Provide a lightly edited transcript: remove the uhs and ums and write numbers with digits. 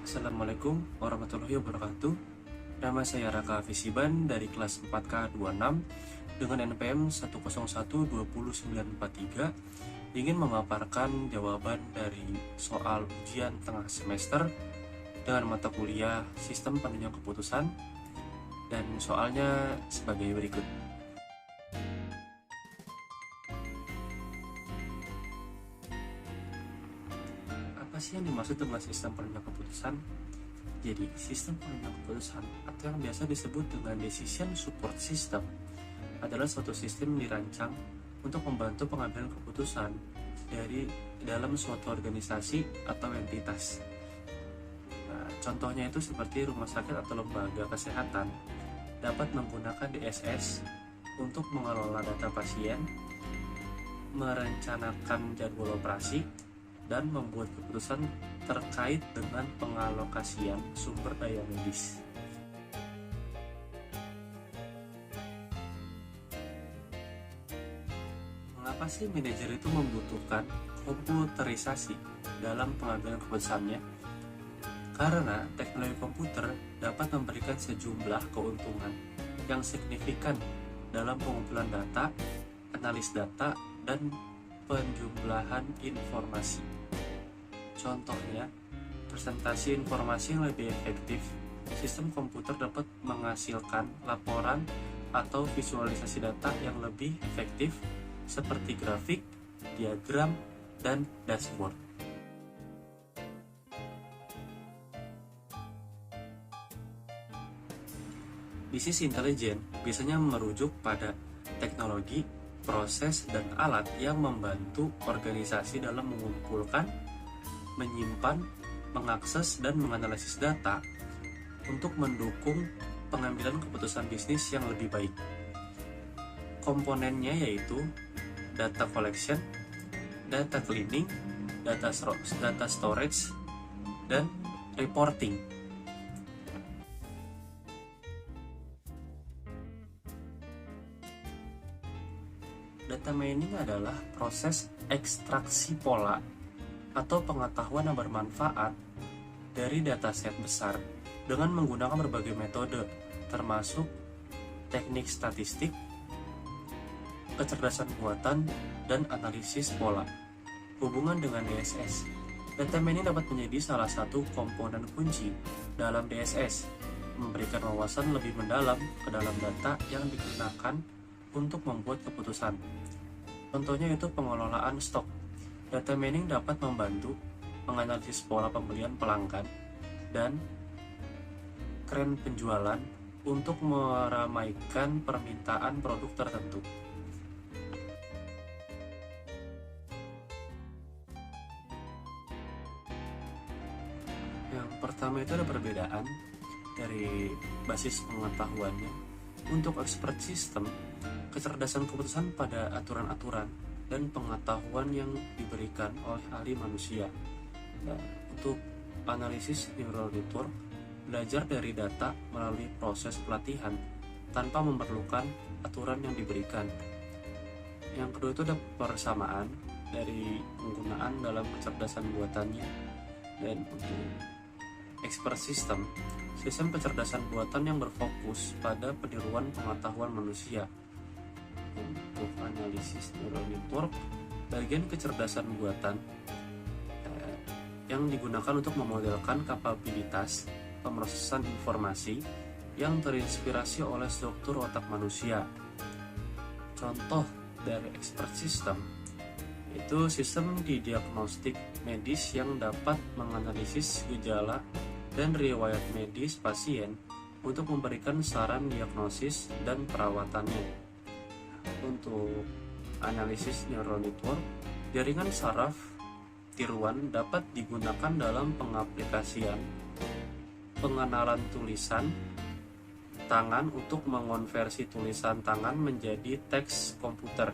Assalamualaikum warahmatullahi wabarakatuh. Nama saya Raka Fisiban dari kelas 4K26 dengan NPM 1012093 ingin memaparkan jawaban dari soal ujian tengah semester dengan mata kuliah Sistem Penunjang Keputusan, dan soalnya sebagai berikut. Apa sih yang dimaksud dengan sistem penunjang keputusan? Jadi, sistem penunjang keputusan atau yang biasa disebut dengan decision support system adalah suatu sistem yang dirancang untuk membantu pengambilan keputusan dari dalam suatu organisasi atau entitas. Nah, contohnya itu seperti rumah sakit atau lembaga kesehatan dapat menggunakan DSS untuk mengelola data pasien, merencanakan jadwal operasi, dan membuat keputusan terkait dengan pengalokasian sumber daya medis. Mengapa sih manajer itu membutuhkan komputerisasi dalam pengambilan keputusannya? Karena teknologi komputer dapat memberikan sejumlah keuntungan yang signifikan dalam pengumpulan data, analis data, dan penjumlahan informasi. Contohnya, presentasi informasi yang lebih efektif. Sistem komputer dapat menghasilkan laporan atau visualisasi data yang lebih efektif seperti grafik, diagram, dan dashboard. Bisnis intelijen biasanya merujuk pada teknologi, proses, dan alat yang membantu organisasi dalam mengumpulkan, menyimpan, mengakses, dan menganalisis data untuk mendukung pengambilan keputusan bisnis yang lebih baik. Komponennya yaitu data collection, data cleaning, data storage, dan reporting. Data mining adalah proses ekstraksi pola atau pengetahuan yang bermanfaat dari dataset besar dengan menggunakan berbagai metode, termasuk teknik statistik, kecerdasan buatan, dan analisis pola. Hubungan dengan DSS, data mining dapat menjadi salah satu komponen kunci dalam DSS, memberikan wawasan lebih mendalam ke dalam data yang digunakan untuk membuat keputusan. Contohnya itu pengelolaan stok. Data mining dapat membantu menganalisis pola pembelian pelanggan dan tren penjualan untuk meramaikan permintaan produk tertentu. Yang pertama itu ada perbedaan dari basis pengetahuannya. Untuk expert system, kecerdasan keputusan pada aturan-aturan dan pengetahuan yang diberikan oleh ahli manusia. Nah, untuk analisis neural network, belajar dari data melalui proses pelatihan tanpa memerlukan aturan yang diberikan. Yang kedua itu ada persamaan dari penggunaan dalam kecerdasan buatannya. Dan untuk expert system, sistem kecerdasan buatan yang berfokus pada peniruan pengetahuan manusia. Untuk analisis neural network, bagian kecerdasan buatan yang digunakan untuk memodelkan kapabilitas pemrosesan informasi yang terinspirasi oleh struktur otak manusia. Contoh dari expert system itu sistem di diagnostik medis yang dapat menganalisis gejala dan riwayat medis pasien untuk memberikan saran diagnosis dan perawatannya. Untuk analisis neural network, jaringan saraf tiruan dapat digunakan dalam pengaplikasian pengenalan tulisan tangan untuk mengonversi tulisan tangan menjadi teks komputer.